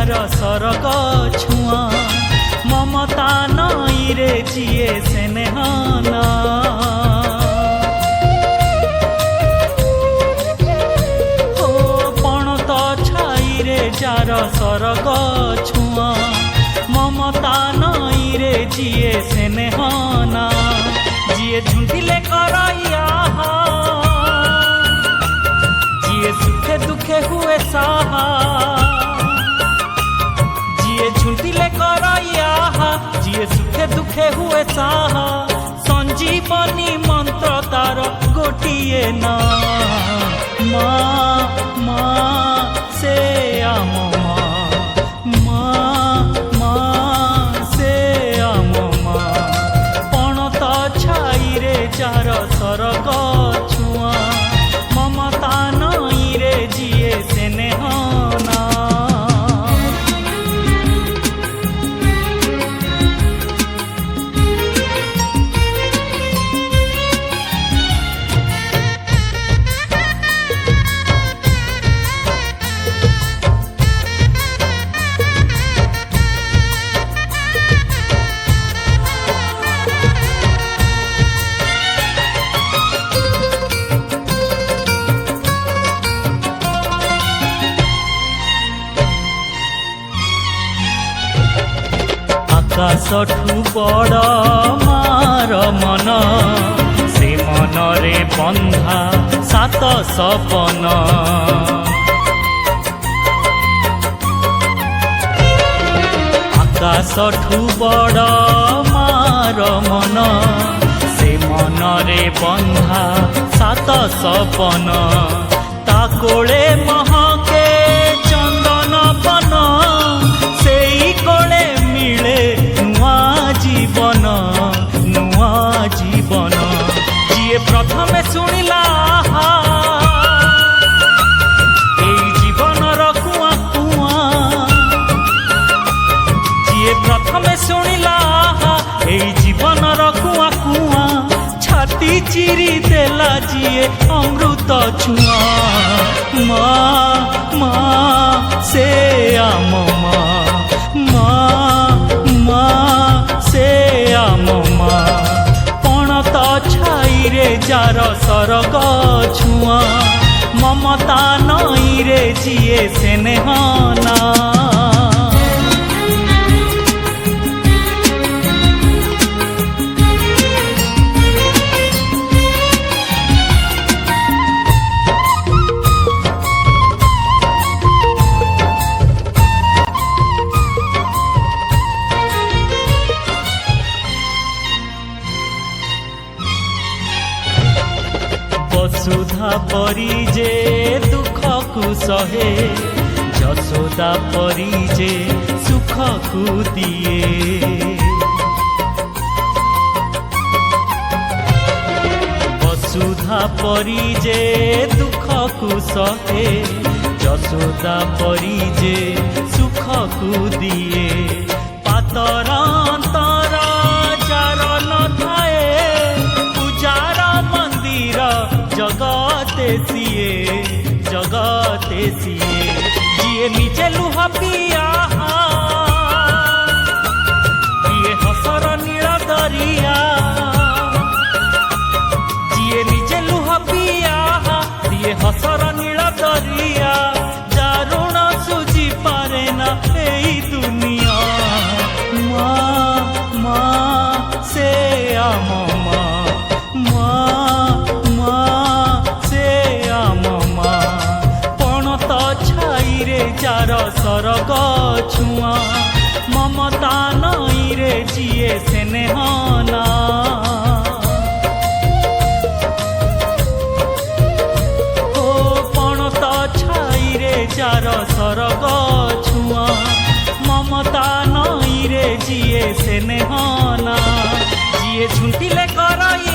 jar सरग छुआ ममता नई रे जिए स्नेहना हो पणत छाई रे जार सरग छुआ ममता नई रे जिए स्नेहना जिए झुंटिले करैया जिए सुखे दुखे हुए साहा जिए झुंटिले करैया जिए सुखे दुखे हुए साहा संजीवनी मंत्र तार गोटिए ना माँ माँ से आम माँ से आम पणत छाई रे जार सरग छुआ ममता नई रे जिए स्नेहना आकाशठू बड़ मार मन से मन रे बंधा सात सपन आकाशठू बड़ मार मन से मन रे बंधा सात सपन ता कोले महके चंदन पन सेई कोले मिले नुआ जीवन जिए प्रथमे शुणिला एई जीवन कुआ कुआ जिए प्रथमे शुणिला एई जीवन कुआ कुआ छाती चिरी देला जिए अमृत छुआ माँ माँ से आम माँ से आम पणत छाई रे जार सरग छुआ ममता नई रे जिए स्नेहना वसुधा परी जे दुख को सहे यशोदा परी जे सुख को दिए वसुधा परी जे दुख को सहे यशोदा परी जे सुख को दिए पातर अंतर जार न थाए पूजार मंदिर जगते सिए जिए निजे लुह पिया जिए हसर नील दरिया जिए निजे लुह पिया जिए हसर नील दरिया जारुण सुझी पारे ना एई दुनिया माँ माँ से आम जार सरग छुआ ममता नई रे जिए स्नेहना हो पणत छाई रे जार सरग छुआ ममता नई रे जिए स्नेहना जिए झुंटिले करैया